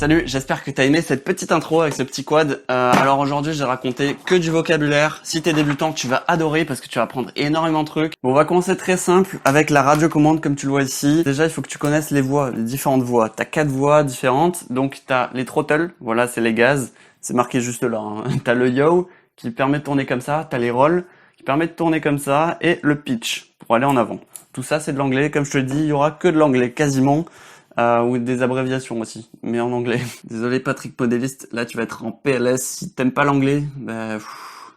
Salut, j'espère que t'as aimé cette petite intro avec ce petit quad. Alors aujourd'hui, j'ai raconté que du vocabulaire. Si t'es débutant, tu vas adorer parce que tu vas apprendre énormément de trucs. Bon, on va commencer très simple avec la radiocommande comme tu le vois ici. Déjà, il faut que tu connaisses les voix, les différentes voix. T'as 4 voix différentes. Donc t'as les throttles, voilà, c'est les gaz. C'est marqué juste là. Hein. T'as le yaw qui permet de tourner comme ça. T'as les rolls qui permet de tourner comme ça. Et le pitch pour aller en avant. Tout ça, c'est de l'anglais. Comme je te le dis, il y aura que de l'anglais quasiment. Ou des abréviations aussi, mais en anglais. Désolé Patrick Podéliste, là tu vas être en PLS. Si t'aimes pas l'anglais,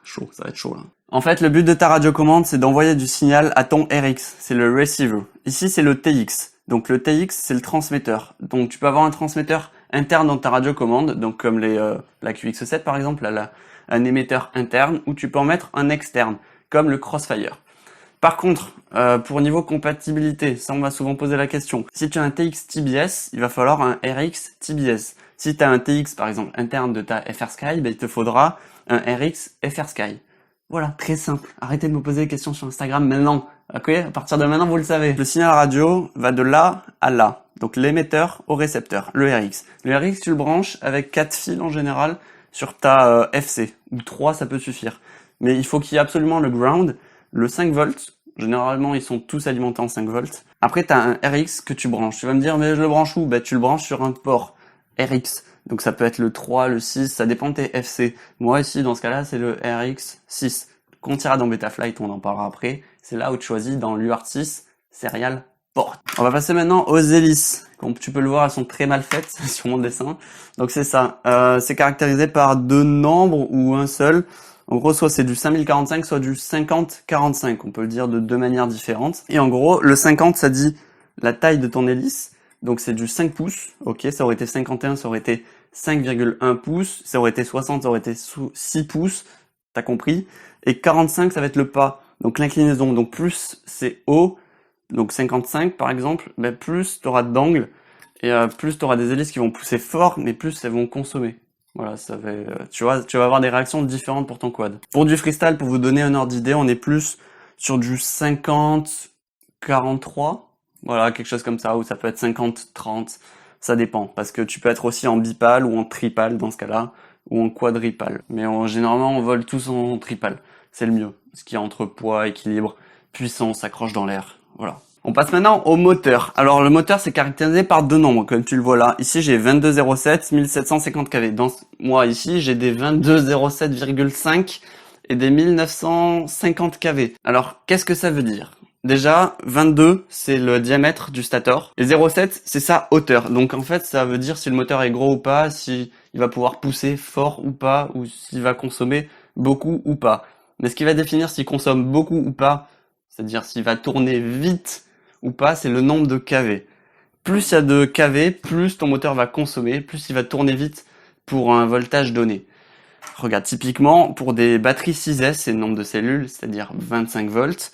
chaud, ça va être chaud là. En fait, le but de ta radiocommande, c'est d'envoyer du signal à ton RX, c'est le receiver. Ici, c'est le TX. Donc le TX, c'est le transmetteur. Donc tu peux avoir un transmetteur interne dans ta radiocommande, donc comme la QX7 par exemple, un émetteur interne, ou tu peux en mettre un externe, comme le Crossfire. Par contre, pour niveau compatibilité, ça on m'a souvent posé la question. Si tu as un TX TBS, il va falloir un RX TBS. Si tu as un TX par exemple interne de ta FrSky, il te faudra un RX FrSky. Voilà, très simple. Arrêtez de me poser des questions sur Instagram maintenant. Ok, à partir de maintenant, vous le savez. Le signal radio va de là à là. Donc l'émetteur au récepteur, le RX. Le RX, tu le branches avec 4 fils en général sur ta FC. Ou 3, ça peut suffire. Mais il faut qu'il y ait absolument le ground. Le 5 volts, généralement ils sont tous alimentés en 5 volts. Après tu as un RX que tu branches. Tu vas me dire mais je le branche où ? Tu le branches sur un port RX. Donc ça peut être le 3, le 6, ça dépend de tes FC. Moi ici dans ce cas-là c'est le RX 6. Quand tu iras dans Betaflight, on en parlera après. C'est là où tu choisis dans l'UART6 Serial Port. On va passer maintenant aux hélices. Comme tu peux le voir, elles sont très mal faites sur mon dessin. Donc c'est ça. C'est caractérisé par 2 nombres ou un seul. En gros, soit c'est du 5045, soit du 5045. On peut le dire de 2 manières différentes. Et en gros, le 50, ça dit la taille de ton hélice. Donc c'est du 5 pouces. Ok, ça aurait été 51, ça aurait été 5,1 pouces. Ça aurait été 60, ça aurait été 6 pouces. T'as compris? Et 45, ça va être le pas. Donc l'inclinaison. Donc plus c'est haut, donc 55 par exemple, plus tu auras d'angle. Et plus tu auras des hélices qui vont pousser fort, mais plus elles vont consommer. Voilà, ça va, tu vas avoir des réactions différentes pour ton quad. Pour du freestyle, pour vous donner un ordre d'idée, on est plus sur du 50-43. Voilà, quelque chose comme ça, ou ça peut être 50-30. Ça dépend, parce que tu peux être aussi en bipale ou en tripale dans ce cas-là, ou en quadripale. Mais généralement, on vole tous en tripale. C'est le mieux. Ce qui est entre poids, équilibre, puissance, accroche dans l'air. Voilà. On passe maintenant au moteur. Alors le moteur c'est caractérisé par 2 nombres, comme tu le vois là. Ici j'ai 2207, 1750 kV. Dans moi ici j'ai des 2207,5 et des 1950 kV. Alors qu'est-ce que ça veut dire ? Déjà 22 c'est le diamètre du stator et 0,7 c'est sa hauteur. Donc en fait ça veut dire si le moteur est gros ou pas, si il va pouvoir pousser fort ou pas, ou s'il va consommer beaucoup ou pas. Mais ce qui va définir s'il consomme beaucoup ou pas, c'est-à-dire s'il va tourner vite ou pas, c'est le nombre de kV. Plus il y a de kV, plus ton moteur va consommer, plus il va tourner vite pour un voltage donné. Regarde, typiquement, pour des batteries 6S, c'est le nombre de cellules, c'est-à-dire 25 volts,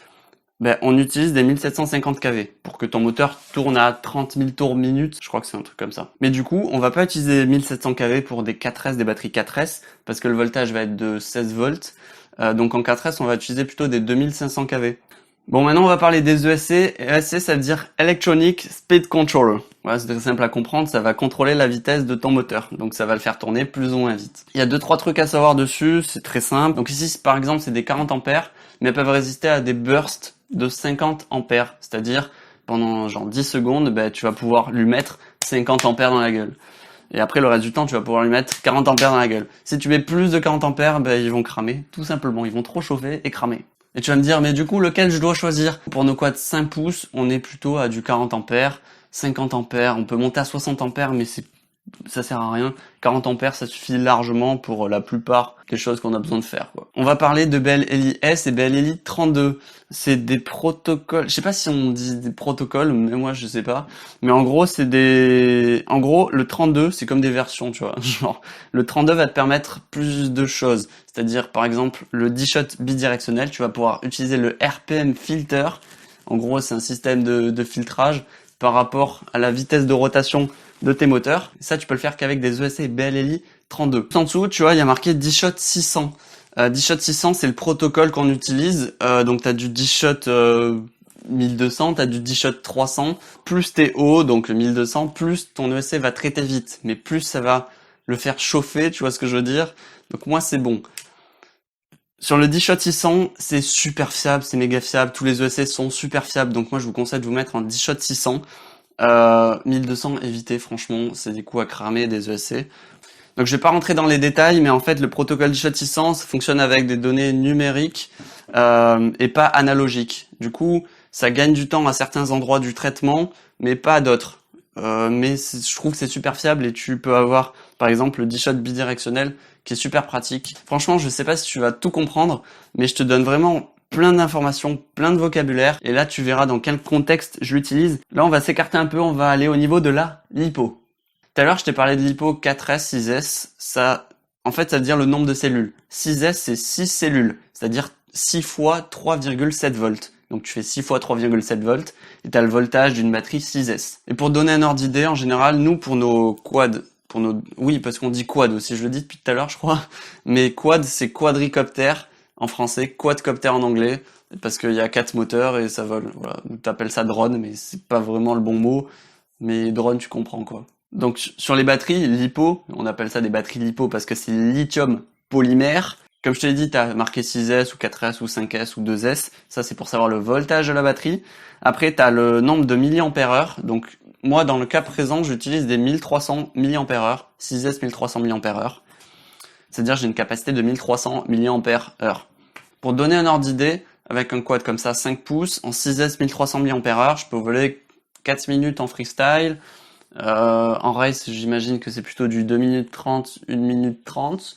on utilise des 1750 kV pour que ton moteur tourne à 30 000 tours minute. Je crois que c'est un truc comme ça. Mais du coup, on va pas utiliser 1700 kV pour des 4S, des batteries 4S, parce que le voltage va être de 16 volts. Donc en 4S, on va utiliser plutôt des 2500 kV. Bon, maintenant on va parler des ESC. ESC, ça veut dire Electronic Speed Controller. Voilà, c'est très simple à comprendre, ça va contrôler la vitesse de ton moteur. Donc ça va le faire tourner plus ou moins vite. Il y a 2-3 trucs à savoir dessus, c'est très simple. Donc ici, par exemple, c'est des 40 ampères, mais elles peuvent résister à des bursts de 50 ampères. C'est-à-dire, pendant genre 10 secondes, tu vas pouvoir lui mettre 50 ampères dans la gueule. Et après, le reste du temps, tu vas pouvoir lui mettre 40 ampères dans la gueule. Si tu mets plus de 40 ampères, ben, ils vont cramer, tout simplement. Ils vont trop chauffer et cramer. Et tu vas me dire, mais du coup, lequel je dois choisir? Pour nos quads 5 pouces, on est plutôt à du 40 ampères, 50 ampères, on peut monter à 60 ampères, mais ça sert à rien. 40 ampères, ça suffit largement pour la plupart des choses qu'on a besoin de faire, quoi. On va parler de BLLI S et BLLI 32. C'est des protocoles, je sais pas si on dit des protocoles, mais moi je sais pas. Mais en gros, en gros, le 32, c'est comme des versions, tu vois. Genre, le 32 va te permettre plus de choses. C'est-à-dire, par exemple, le 10 shot bidirectionnel, tu vas pouvoir utiliser le RPM filter. En gros, c'est un système de filtrage par rapport à la vitesse de rotation de tes moteurs. Et ça, tu peux le faire qu'avec des ESC BLLI 32. En dessous, tu vois, il y a marqué 10 shot 600. 10 shot 600, c'est le protocole qu'on utilise. Donc, tu as du 10 shot 1200, tu as du 10 shot 300, plus tes hauts, donc le 1200, plus ton ESC va traiter vite. Mais plus ça va le faire chauffer, tu vois ce que je veux dire. Donc, moi, c'est bon. Sur le 10 shot 600, c'est super fiable, c'est méga fiable. Tous les ESC sont super fiables. Donc, moi, je vous conseille de vous mettre en 10 shot 600. 1200, évitez, franchement, c'est des coups à cramer des ESC. Donc je vais pas rentrer dans les détails, mais en fait le protocole du shot 600 ça fonctionne avec des données numériques et pas analogiques. Du coup, ça gagne du temps à certains endroits du traitement, mais pas à d'autres. Mais je trouve que c'est super fiable et tu peux avoir, par exemple, le 10 shot bidirectionnel qui est super pratique. Franchement, je sais pas si tu vas tout comprendre, mais je te donne vraiment plein d'informations, plein de vocabulaire, et là tu verras dans quel contexte je l'utilise. Là on va s'écarter un peu, on va aller au niveau de la lipo. Tout à l'heure je t'ai parlé de lipo 4S, 6S, ça, en fait ça veut dire le nombre de cellules. 6S c'est 6 cellules, c'est-à-dire 6 fois 3,7 volts. Donc tu fais 6 fois 3,7 volts, et tu as le voltage d'une batterie 6S. Et pour donner un ordre d'idée, en général, nous pour nos quads, oui parce qu'on dit quad aussi, je le dis depuis tout à l'heure je crois, mais quad c'est quadricoptère, en français, quadcopter en anglais, parce qu'il y a 4 moteurs et ça vole. Voilà, t'appelles ça drone, mais c'est pas vraiment le bon mot. Mais drone, tu comprends quoi. Donc sur les batteries LiPo, on appelle ça des batteries LiPo parce que c'est lithium polymère. Comme je te l'ai dit, t'as marqué 6S ou 4S ou 5S ou 2S. Ça c'est pour savoir le voltage de la batterie. Après t'as le nombre de milliampères-heure. Donc moi dans le cas présent, j'utilise des 1300 milliampères-heure, 6S 1300 milliampères-heure. C'est-à-dire j'ai une capacité de 1300 mAh. Pour donner un ordre d'idée, avec un quad comme ça, 5 pouces, en 6S 1300 mAh, je peux voler 4 minutes en freestyle. En race, j'imagine que c'est plutôt du 2 minutes 30, 1 minute 30.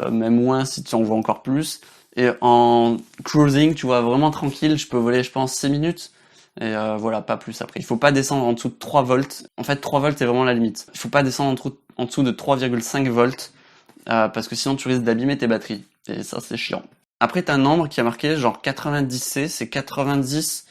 Même moins si tu en vois encore plus. Et en cruising, tu vois, vraiment tranquille, je peux voler, je pense, 6 minutes. Et voilà, pas plus après. Il faut pas descendre en dessous de 3 volts. En fait, 3 volts, c'est vraiment la limite. Il faut pas descendre en dessous de 3,5 volts. Parce que sinon tu risques d'abîmer tes batteries. Et ça c'est chiant. Après t'as un nombre qui a marqué genre 90C, c'est 90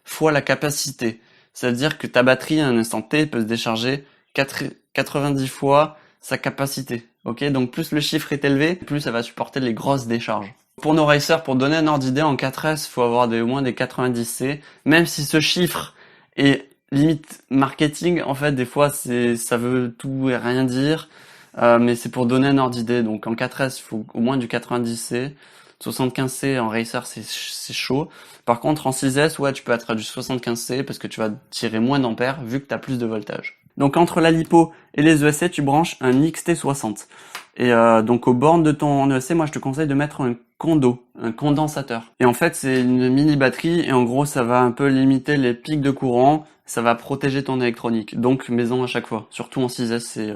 fois la capacité. C'est-à-dire que ta batterie à un instant T peut se décharger 90 fois sa capacité. Ok, donc plus le chiffre est élevé, plus ça va supporter les grosses décharges. Pour nos racers, pour donner un ordre d'idée, en 4S, il faut avoir au moins des 90C. Même si ce chiffre est limite marketing, en fait des fois ça veut tout et rien dire. Mais c'est pour donner un ordre d'idée. Donc en 4S, il faut au moins du 90C. 75C en racer, c'est chaud. Par contre, en 6S, ouais, tu peux être à du 75C parce que tu vas tirer moins d'ampères vu que tu as plus de voltage. Donc entre la lipo et les ESC, tu branches un XT60. Et donc aux bornes de ton ESC, moi je te conseille de mettre un condensateur. Et en fait, c'est une mini batterie et en gros, ça va un peu limiter les pics de courant. Ça va protéger ton électronique. Donc maison à chaque fois. Surtout en 6S, c'est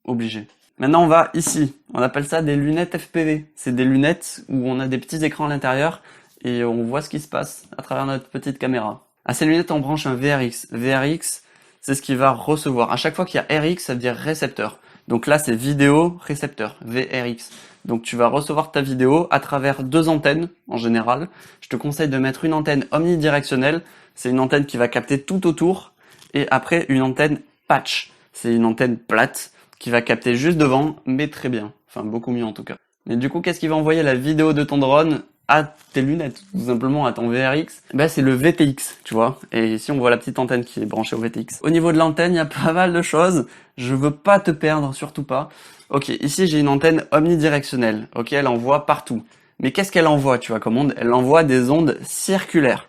obligé. Maintenant, on va ici. On appelle ça des lunettes FPV. C'est des lunettes où on a des petits écrans à l'intérieur et on voit ce qui se passe à travers notre petite caméra. À ces lunettes, on branche un VRX. VRX, c'est ce qui va recevoir. À chaque fois qu'il y a RX, ça veut dire récepteur. Donc là, c'est vidéo récepteur, VRX. Donc tu vas recevoir ta vidéo à travers 2 antennes en général. Je te conseille de mettre une antenne omnidirectionnelle. C'est une antenne qui va capter tout autour. Et après, une antenne patch. C'est une antenne plate qui va capter juste devant, mais très bien. Enfin, beaucoup mieux en tout cas. Mais du coup, qu'est-ce qui va envoyer la vidéo de ton drone à tes lunettes, tout simplement à ton VRX? Ben, c'est le VTX, tu vois. Et ici, on voit la petite antenne qui est branchée au VTX. Au niveau de l'antenne, il y a pas mal de choses. Je veux pas te perdre, surtout pas. Ok, ici, j'ai une antenne omnidirectionnelle. Ok, elle envoie partout. Mais qu'est-ce qu'elle envoie, tu vois, comme onde? Elle envoie des ondes circulaires.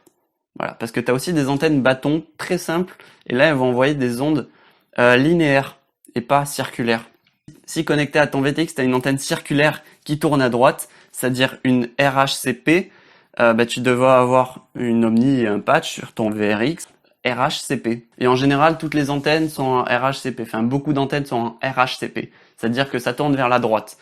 Voilà, parce que tu as aussi des antennes bâtons très simples. Et là, elles vont envoyer des ondes linéaire et pas circulaire. Si connecté à ton VTX, tu as une antenne circulaire qui tourne à droite, c'est-à-dire une RHCP, tu devrais avoir une Omni et un patch sur ton VRX RHCP. Et en général, toutes les antennes sont en RHCP. Enfin, beaucoup d'antennes sont en RHCP. C'est-à-dire que ça tourne vers la droite.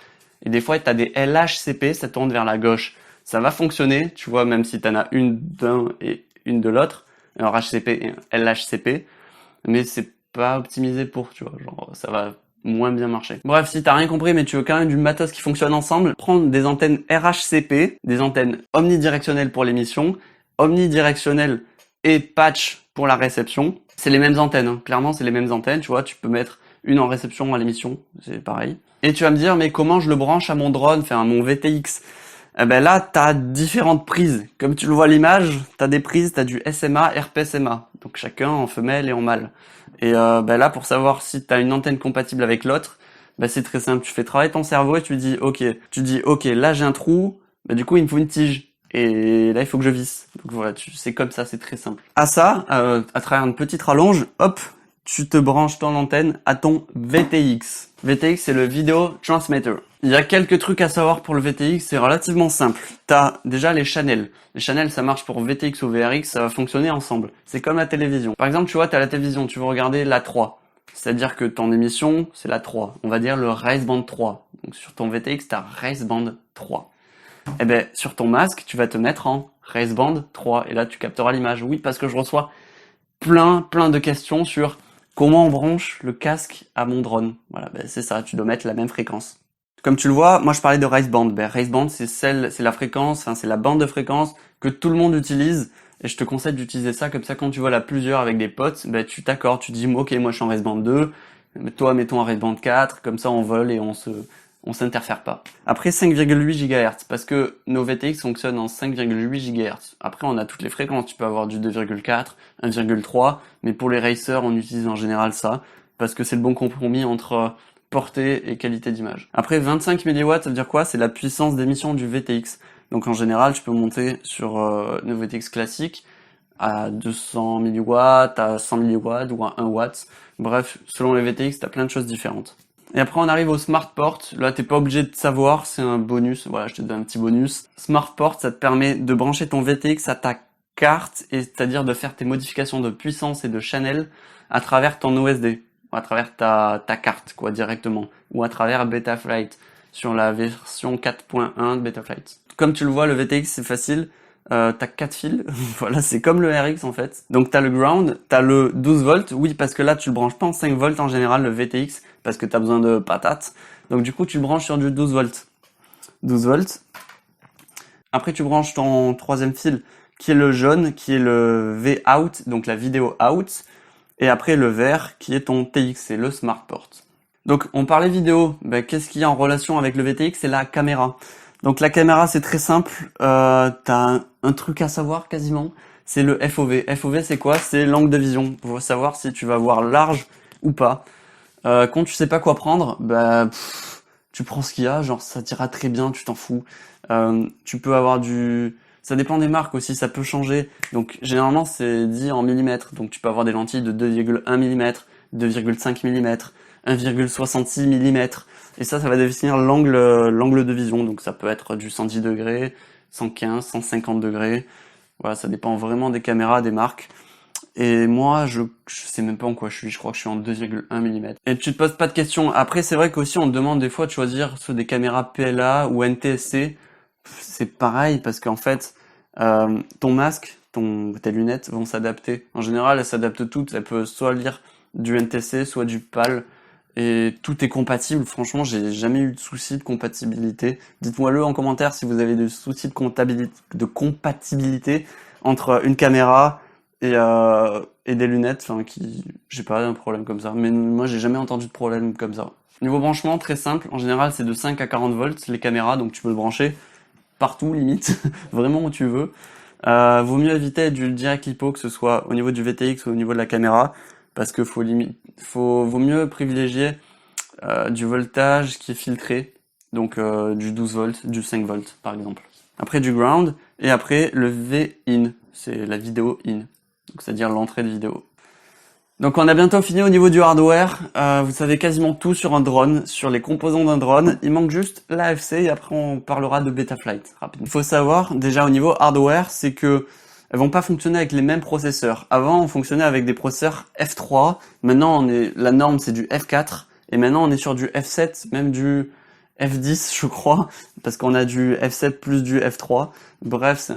Et des fois, tu as des LHCP, ça tourne vers la gauche. Ça va fonctionner, tu vois, même si tu en as une d'un et une de l'autre, un RHCP et un LHCP. Mais c'est pas optimisé pour, tu vois, genre, ça va moins bien marcher. Bref, si t'as rien compris, mais tu veux quand même du matos qui fonctionne ensemble, prends des antennes RHCP, des antennes omnidirectionnelles pour l'émission, omnidirectionnelles et patch pour la réception. C'est les mêmes antennes, hein. Clairement, c'est les mêmes antennes, tu vois, tu peux mettre une en réception à l'émission, c'est pareil. Et tu vas me dire, mais comment je le branche à mon drone, enfin à mon VTX? Eh ben là, t'as différentes prises. Comme tu le vois à l'image, t'as des prises, t'as du SMA, RPSMA. Donc chacun en femelle et en mâle. Et là, pour savoir si t'as une antenne compatible avec l'autre, c'est très simple. Tu fais travailler ton cerveau et tu dis, ok, là j'ai un trou, du coup il me faut une tige. Et là il faut que je visse. Donc voilà, c'est comme ça, c'est très simple. À ça, à travers une petite rallonge, hop, tu te branches ton antenne à ton VTX. VTX, c'est le Video Transmitter. Il y a quelques trucs à savoir pour le VTX, c'est relativement simple. T'as déjà les channels. Les channels, ça marche pour VTX ou VRX, ça va fonctionner ensemble. C'est comme la télévision. Par exemple, tu vois, t'as la télévision, tu veux regarder la 3. C'est-à-dire que ton émission, c'est la 3. On va dire le Race Band 3. Donc sur ton VTX, t'as Race Band 3. Eh ben, sur ton masque, tu vas te mettre en Race Band 3. Et là, tu capteras l'image. Oui, parce que je reçois plein de questions sur comment on branche le casque à mon drone. Voilà, c'est ça, tu dois mettre la même fréquence. Comme tu le vois, moi je parlais de Race Band. Race Band, c'est la fréquence, enfin c'est la bande de fréquence que tout le monde utilise. Et je te conseille d'utiliser ça, comme ça quand tu vois là plusieurs avec des potes, tu t'accordes, tu dis ok moi je suis en Race Band 2, toi mettons en Race Band 4, comme ça on vole et on s'interfère pas. Après 5,8 GHz, parce que nos VTX fonctionnent en 5,8 GHz. Après on a toutes les fréquences, tu peux avoir du 2,4, 1,3, mais pour les racers on utilise en général ça, parce que c'est le bon compromis entre portée et qualité d'image. Après 25 mW, ça veut dire quoi? C'est la puissance d'émission du VTX. Donc en général, tu peux monter sur nos VTX classiques à 200 mW, à 100 mW ou à 1 watt. Bref, selon les VTX, t'as plein de choses différentes. Et après, on arrive au SmartPort. Là, t'es pas obligé de savoir, c'est un bonus. Voilà, je te donne un petit bonus. SmartPort, ça te permet de brancher ton VTX à ta carte, et c'est-à-dire de faire tes modifications de puissance et de channel à travers ton OSD, à travers ta carte, quoi, directement, ou à travers Betaflight, sur la version 4.1 de Betaflight. Comme tu le vois, le VTX, c'est facile. T'as 4 fils, voilà, c'est comme le RX en fait. Donc t'as le ground, t'as le 12 volts, oui parce que là tu le branches pas en 5 volts en général le VTX, parce que t'as besoin de patates. Donc du coup tu le branches sur du 12 volts. 12 volts. Après tu branches ton troisième fil qui est le jaune, qui est le V-out, donc la vidéo out. Et après le vert qui est ton TX, c'est le SmartPort. Donc on parlait vidéo, qu'est-ce qu'il y a en relation avec le VTX? C'est la caméra. Donc la caméra c'est très simple, t'as un truc à savoir quasiment, c'est le FOV. FOV c'est quoi? C'est l'angle de vision, pour savoir si tu vas voir large ou pas. Quand tu sais pas quoi prendre, tu prends ce qu'il y a, genre ça t'ira très bien, tu t'en fous. Tu peux avoir ça dépend des marques aussi, ça peut changer. Donc généralement c'est dit en millimètres, donc tu peux avoir des lentilles de 2,1 mm, 2,5 mm, 1,66 mm. Et ça va définir l'angle de vision. Donc ça peut être du 110 degrés, 115, 150 degrés. Voilà, ça dépend vraiment des caméras, des marques. Et moi, je sais même pas en quoi je suis. Je crois que je suis en 2,1 mm. Et tu te poses pas de questions. Après, c'est vrai qu'aussi on te demande des fois de choisir soit des caméras PLA ou NTSC. C'est pareil parce qu'en fait, ton masque, tes lunettes vont s'adapter. En général, elles s'adaptent toutes. Elles peuvent soit lire du NTSC, soit du PAL. Et tout est compatible. Franchement, j'ai jamais eu de soucis de compatibilité. Dites-moi-le en commentaire si vous avez des soucis de compatibilité entre une caméra et des lunettes. Enfin, j'ai pas un problème comme ça. Mais moi, j'ai jamais entendu de problème comme ça. Niveau branchement, très simple. En général, c'est de 5 à 40 volts les caméras, donc tu peux le brancher partout, limite, vraiment où tu veux. Vaut mieux éviter du direct lipo, que ce soit au niveau du VTX ou au niveau de la caméra, parce que vaut mieux privilégier du voltage qui est filtré, donc du 12 volts, du 5 volts par exemple. Après du ground, et après le V-in, c'est la vidéo in, donc c'est-à-dire l'entrée de vidéo. Donc on a bientôt fini au niveau du hardware. Vous savez quasiment tout sur un drone, sur les composants d'un drone. Il manque juste l'AFC et après on parlera de Betaflight rapidement. Il faut savoir déjà au niveau hardware, c'est que elles vont pas fonctionner avec les mêmes processeurs. Avant on fonctionnait avec des processeurs F3. Maintenant la norme c'est du F4 et maintenant on est sur du F7, même du F10 je crois, parce qu'on a du F7 plus du F3. Bref,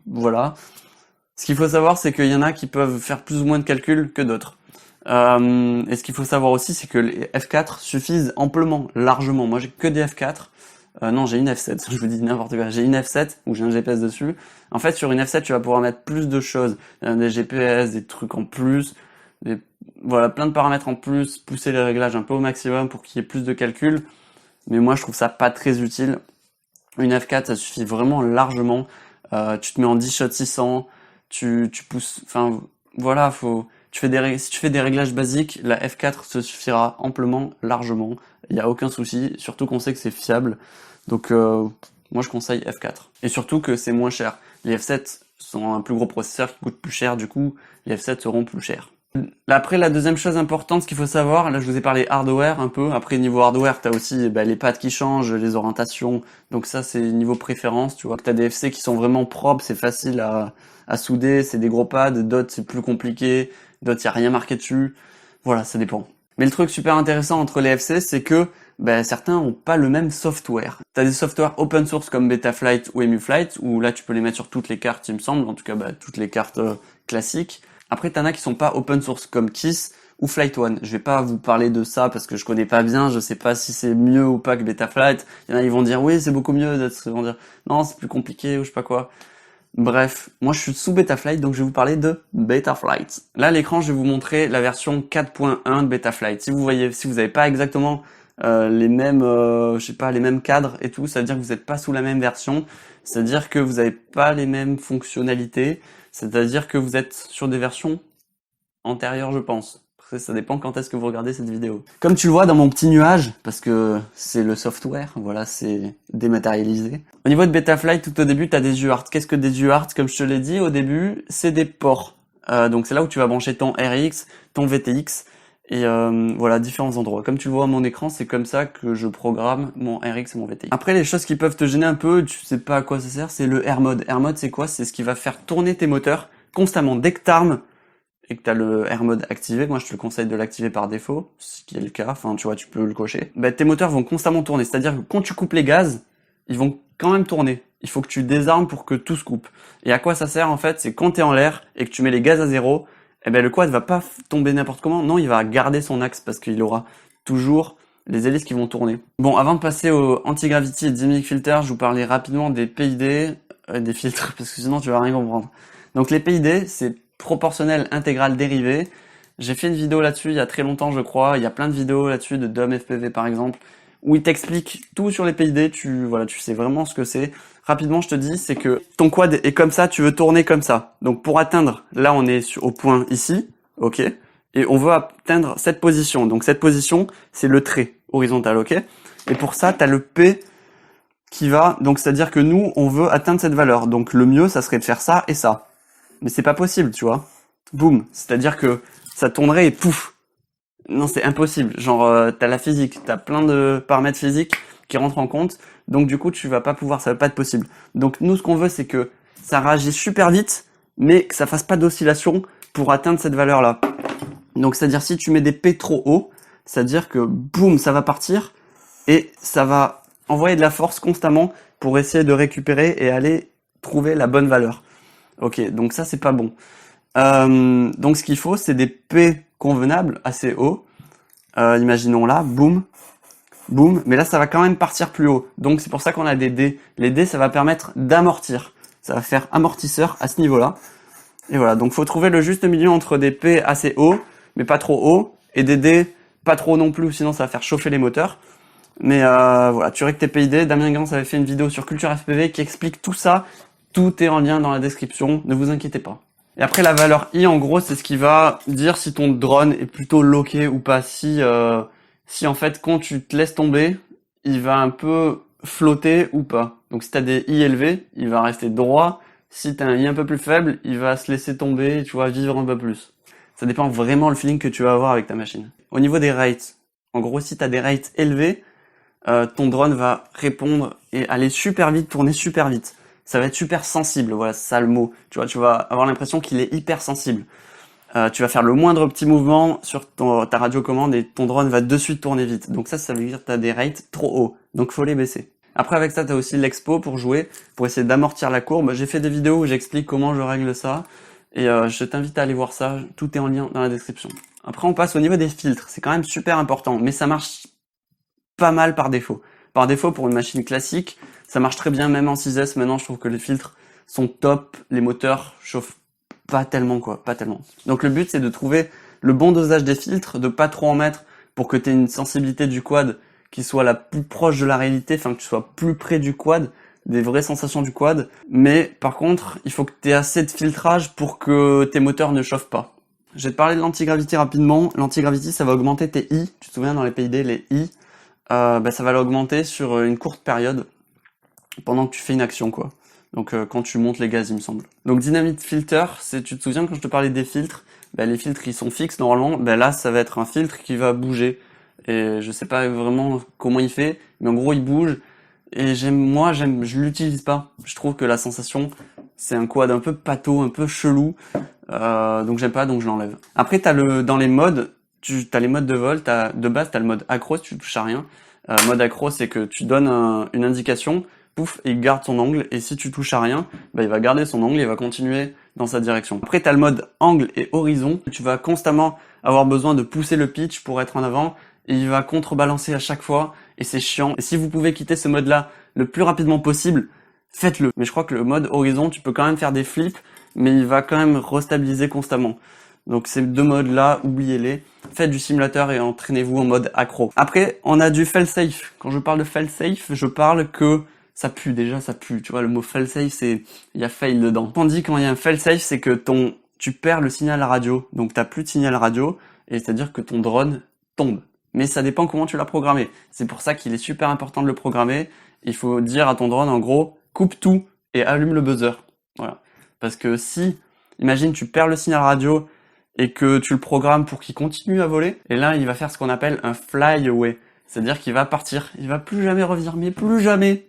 voilà. Ce qu'il faut savoir c'est qu'il y en a qui peuvent faire plus ou moins de calculs que d'autres. Et ce qu'il faut savoir aussi, c'est que les F4 suffisent amplement, largement. Moi, j'ai que des F4. Non, j'ai une F7. Je vous dis n'importe quoi. J'ai une F7 où j'ai un GPS dessus. En fait, sur une F7, tu vas pouvoir mettre plus de choses, des GPS, des trucs en plus, voilà, plein de paramètres en plus, pousser les réglages un peu au maximum pour qu'il y ait plus de calculs. Mais moi, je trouve ça pas très utile. Une F4, ça suffit vraiment largement. Tu te mets en 10 shots 600, tu pousses. Enfin, voilà, si tu fais des réglages basiques, la F4 se suffira amplement, largement. Il n'y a aucun souci, surtout qu'on sait que c'est fiable. Donc moi je conseille F4. Et surtout que c'est moins cher. Les F7 sont un plus gros processeur qui coûte plus cher, du coup les F7 seront plus chers. Après la deuxième chose importante, ce qu'il faut savoir, là je vous ai parlé hardware un peu, après niveau hardware t'as aussi les pads qui changent, les orientations, donc ça c'est niveau préférence, tu vois. T'as des FC qui sont vraiment propres, c'est facile à souder, c'est des gros pads, d'autres c'est plus compliqué, d'autres y a rien marqué dessus, voilà ça dépend. Mais le truc super intéressant entre les FC c'est que certains ont pas le même software. T'as des softwares open source comme Betaflight ou EmuFlight, où là tu peux les mettre sur toutes les cartes il me semble, en tout cas toutes les cartes classiques. Après, t'en as qui sont pas open source comme Kiss ou Flight One. Je vais pas vous parler de ça parce que je connais pas bien, je sais pas si c'est mieux ou pas que Betaflight. Il y en a, ils vont dire oui, c'est beaucoup mieux, d'autres vont dire non, c'est plus compliqué ou je sais pas quoi. Bref, moi je suis sous Betaflight, donc je vais vous parler de Betaflight. Là, à l'écran, je vais vous montrer la version 4.1 de Betaflight. Si vous avez pas exactement les mêmes, les mêmes cadres et tout, ça veut dire que vous n'êtes pas sous la même version. C'est-à-dire que vous n'avez pas les mêmes fonctionnalités. C'est-à-dire que vous êtes sur des versions antérieures, je pense. Après, ça dépend quand est-ce que vous regardez cette vidéo. Comme tu le vois dans mon petit nuage, parce que c'est le software, voilà, c'est dématérialisé. Au niveau de Betaflight, tout au début, tu as des UART. Qu'est-ce que des UART? Comme je te l'ai dit au début, c'est des ports. Donc c'est là où tu vas brancher ton RX, ton VTX, et voilà, différents endroits. Comme tu le vois à mon écran, c'est comme ça que je programme mon RX et mon VTX. Après, les choses qui peuvent te gêner un peu, tu sais pas à quoi ça sert, c'est le Air Mode. Air Mode, c'est quoi? C'est ce qui va faire tourner tes moteurs constamment. Dès que t'armes et que t'as le Air Mode activé, moi je te le conseille de l'activer par défaut, ce qui est le cas, enfin tu vois, tu peux le cocher. Tes moteurs vont constamment tourner, c'est-à-dire que quand tu coupes les gaz, ils vont quand même tourner. Il faut que tu désarmes pour que tout se coupe. Et à quoi ça sert en fait? C'est quand t'es en l'air et que tu mets les gaz à zéro, le quad va pas tomber n'importe comment, non, il va garder son axe parce qu'il aura toujours les hélices qui vont tourner. Bon, avant de passer au anti-gravity et dynamic filter, je vous parlais rapidement des PID, des filtres, parce que sinon tu vas rien comprendre. Donc les PID, c'est proportionnel intégral dérivé. J'ai fait une vidéo là-dessus il y a très longtemps, je crois. Il y a plein de vidéos là-dessus de Dom FPV par exemple, où il t'explique tout sur les PID. Tu sais vraiment ce que c'est. Rapidement, je te dis, c'est que ton quad est comme ça, tu veux tourner comme ça. Donc pour atteindre, là on est au point ici, ok, et on veut atteindre cette position. Donc cette position, c'est le trait horizontal, ok. Et pour ça, t'as le P qui va, donc c'est-à-dire que nous, on veut atteindre cette valeur. Donc le mieux, ça serait de faire ça et ça. Mais c'est pas possible, tu vois. Boum, c'est-à-dire que ça tournerait et pouf. Non, c'est impossible. Genre, t'as la physique, t'as plein de paramètres physiques qui rentrent en compte. Donc du coup, tu vas pas pouvoir, ça va pas être possible. Donc nous, ce qu'on veut, c'est que ça réagisse super vite, mais que ça fasse pas d'oscillation pour atteindre cette valeur-là. Donc c'est-à-dire si tu mets des P trop haut, c'est-à-dire que boum, ça va partir et ça va envoyer de la force constamment pour essayer de récupérer et aller trouver la bonne valeur. Ok, donc ça c'est pas bon. Donc ce qu'il faut, c'est des P convenables, assez hauts. Imaginons là, boum, boum, mais là ça va quand même partir plus haut. Donc c'est pour ça qu'on a des D. Les D, ça va permettre d'amortir. Ça va faire amortisseur à ce niveau-là. Et voilà, donc faut trouver le juste milieu entre des P assez hauts, mais pas trop hauts, et des D pas trop non plus, sinon ça va faire chauffer les moteurs. Mais voilà, tu règles tes PID. Damien Gans avait fait une vidéo sur Culture FPV qui explique tout ça. Tout est en lien dans la description, ne vous inquiétez pas. Et après la valeur I, en gros, c'est ce qui va dire si ton drone est plutôt loqué ou pas. Si en fait, quand tu te laisses tomber, il va un peu flotter ou pas. Donc si t'as des I élevés, il va rester droit. Si t'as un I un peu plus faible, il va se laisser tomber, tu vois, vivre un peu plus. Ça dépend vraiment le feeling que tu vas avoir avec ta machine. Au niveau des rates, en gros, si tu as des rates élevés, ton drone va répondre et aller super vite, tourner super vite. Ça va être super sensible, voilà, c'est ça le mot. Tu vois, tu vas avoir l'impression qu'il est hyper sensible. Tu vas faire le moindre petit mouvement sur ta radiocommande et ton drone va de suite tourner vite. Donc ça veut dire que tu as des rates trop hauts. Donc faut les baisser. Après avec ça, tu as aussi l'expo pour jouer, pour essayer d'amortir la courbe. J'ai fait des vidéos où j'explique comment je règle ça. Et je t'invite à aller voir ça. Tout est en lien dans la description. Après on passe au niveau des filtres. C'est quand même super important. Mais ça marche pas mal par défaut. Par défaut pour une machine classique, ça marche très bien même en 6S. Maintenant je trouve que les filtres sont top. Les moteurs chauffent pas tellement quoi, pas tellement. Donc le but c'est de trouver le bon dosage des filtres, de pas trop en mettre pour que tu aies une sensibilité du quad qui soit la plus proche de la réalité, enfin que tu sois plus près du quad, des vraies sensations du quad. Mais par contre, il faut que tu aies assez de filtrage pour que tes moteurs ne chauffent pas. Je vais te parler de l'antigravity rapidement. L'antigravity ça va augmenter tes I, tu te souviens dans les PID, les I, ça va l'augmenter sur une courte période pendant que tu fais une action quoi. Donc quand tu montes les gaz il me semble. Donc Dynamite Filter, tu te souviens quand je te parlais des filtres, les filtres ils sont fixes normalement, là ça va être un filtre qui va bouger. Et je sais pas vraiment comment il fait, mais en gros il bouge. Et je l'utilise pas. Je trouve que la sensation, c'est un quad un peu pâteau, un peu chelou. Donc j'aime pas, donc je l'enlève. Après dans les modes, t'as les modes de vol, de base t'as le mode accro si tu touches à rien. Mode accro c'est que tu donnes une indication, pouf, et il garde son angle, et si tu touches à rien, il va garder son angle et il va continuer dans sa direction. Après, tu as le mode angle et horizon. Tu vas constamment avoir besoin de pousser le pitch pour être en avant, et il va contrebalancer à chaque fois, et c'est chiant. Et si vous pouvez quitter ce mode-là le plus rapidement possible, faites-le. Mais je crois que le mode horizon, tu peux quand même faire des flips, mais il va quand même restabiliser constamment. Donc ces deux modes-là, oubliez-les. Faites du simulateur et entraînez-vous en mode accro. Après, on a du fail-safe. Quand je parle de fail-safe, je parle que ça pue, déjà ça pue, tu vois, le mot fail-safe, il y a fail dedans. Tandis quand il y a un fail-safe, c'est que tu perds le signal radio, donc t'as plus de signal radio, et c'est-à-dire que ton drone tombe. Mais ça dépend comment tu l'as programmé. C'est pour ça qu'il est super important de le programmer. Il faut dire à ton drone, en gros, coupe tout et allume le buzzer. Voilà. Parce que imagine, tu perds le signal radio et que tu le programmes pour qu'il continue à voler, et là, il va faire ce qu'on appelle un fly away. C'est-à-dire qu'il va partir, il va plus jamais revenir, mais plus jamais.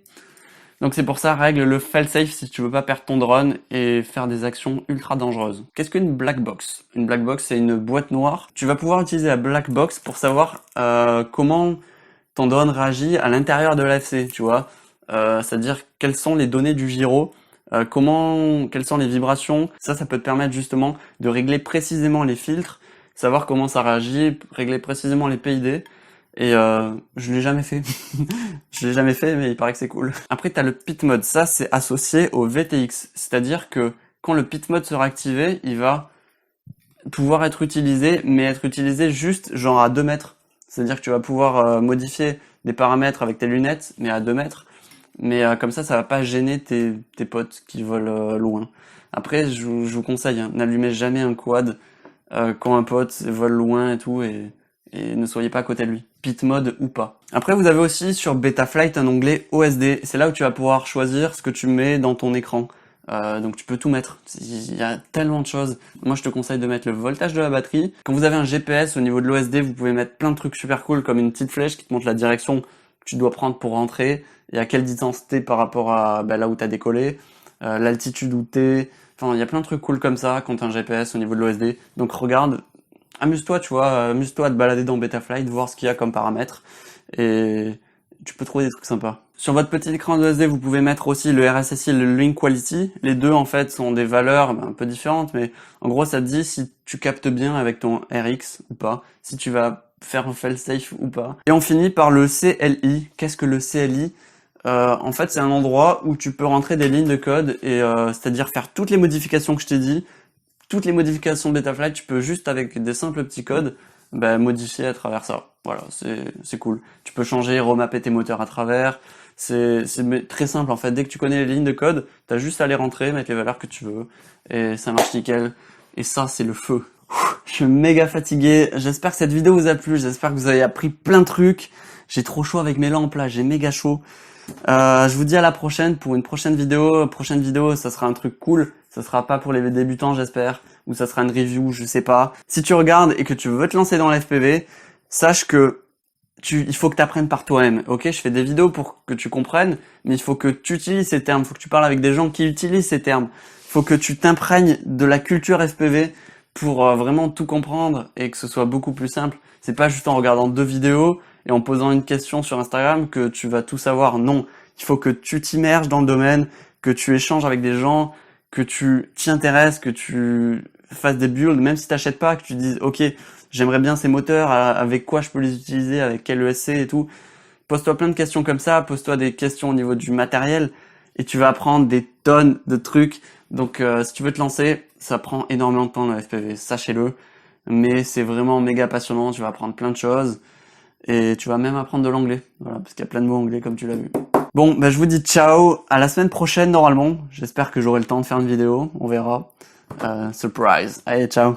Donc c'est pour ça, règle le fail-safe si tu veux pas perdre ton drone et faire des actions ultra dangereuses. Qu'est-ce qu'une black box? Une black box, c'est une boîte noire. Tu vas pouvoir utiliser la black box pour savoir comment ton drone réagit à l'intérieur de l'AFC, tu vois. C'est-à-dire quelles sont les données du gyro, quelles sont les vibrations. Ça peut te permettre justement de régler précisément les filtres, savoir comment ça réagit, régler précisément les PID. Et je l'ai jamais fait. Je l'ai jamais fait, mais il paraît que c'est cool. Après, t'as le pit mode. Ça, c'est associé au VTX. C'est-à-dire que quand le pit mode sera activé, il va pouvoir être utilisé, mais être utilisé juste genre à 2 mètres. C'est-à-dire que tu vas pouvoir modifier des paramètres avec tes lunettes, mais à 2 mètres. Mais comme ça va pas gêner tes potes qui volent loin. Après, je vous conseille, n'allumez jamais un quad quand un pote vole loin et tout, et ne soyez pas à côté de lui, pit mode ou pas. Après, vous avez aussi sur Betaflight un onglet OSD. C'est là où tu vas pouvoir choisir ce que tu mets dans ton écran. Donc tu peux tout mettre. Il y a tellement de choses. Moi, je te conseille de mettre le voltage de la batterie. Quand vous avez un GPS au niveau de l'OSD, vous pouvez mettre plein de trucs super cool, comme une petite flèche qui te montre la direction que tu dois prendre pour rentrer, et à quelle distance t'es par rapport à là où t'as décollé, l'altitude où t'es. Enfin, il y a plein de trucs cool comme ça quand t'as un GPS au niveau de l'OSD. Donc regarde, amuse-toi, tu vois, amuse-toi à te balader dans Betaflight, voir ce qu'il y a comme paramètres, et tu peux trouver des trucs sympas. Sur votre petit écran de SD, vous pouvez mettre aussi le RSSI et le Link Quality. Les deux, en fait, sont des valeurs un peu différentes, mais en gros, ça te dit si tu captes bien avec ton RX ou pas, si tu vas faire un fail-safe ou pas. Et on finit par le CLI. Qu'est-ce que le CLI? En fait, c'est un endroit où tu peux rentrer des lignes de code, et c'est-à-dire faire toutes les modifications que je t'ai dit. Toutes les modifications de Betaflight, tu peux juste avec des simples petits codes modifier à travers ça. Voilà, c'est cool. Tu peux changer, remapper tes moteurs à travers. C'est très simple en fait. Dès que tu connais les lignes de code, t'as juste à les rentrer, mettre les valeurs que tu veux, et ça marche nickel. Et ça, c'est le feu. Je suis méga fatigué. J'espère que cette vidéo vous a plu. J'espère que vous avez appris plein de trucs. J'ai trop chaud avec mes lampes là. J'ai méga chaud. Je vous dis à la prochaine pour une prochaine vidéo. Prochaine vidéo, ça sera un truc cool. Ça sera pas pour les débutants, j'espère. Ou ça sera une review, je sais pas. Si tu regardes et que tu veux te lancer dans l'FPV, sache que il faut que tu apprennes par toi-même. Ok, je fais des vidéos pour que tu comprennes, mais il faut que tu utilises ces termes. Il faut que tu parles avec des gens qui utilisent ces termes. Il faut que tu t'imprègnes de la culture FPV pour vraiment tout comprendre et que ce soit beaucoup plus simple. C'est pas juste en regardant 2 vidéos et en posant une question sur Instagram que tu vas tout savoir. Non, il faut que tu t'immerges dans le domaine, que tu échanges avec des gens, que tu t'y intéresses, que tu fasses des builds, même si t'achètes pas, que tu dises ok, j'aimerais bien ces moteurs, avec quoi je peux les utiliser, avec quel ESC et tout. Pose-toi plein de questions comme ça, pose-toi des questions au niveau du matériel et tu vas apprendre des tonnes de trucs. Donc si tu veux te lancer, ça prend énormément de temps le FPV, sachez-le. Mais c'est vraiment méga passionnant, tu vas apprendre plein de choses et tu vas même apprendre de l'anglais. Voilà, parce qu'il y a plein de mots anglais comme tu l'as vu. Bon, je vous dis ciao, à la semaine prochaine normalement. J'espère que j'aurai le temps de faire une vidéo, on verra. Surprise. Allez, ciao.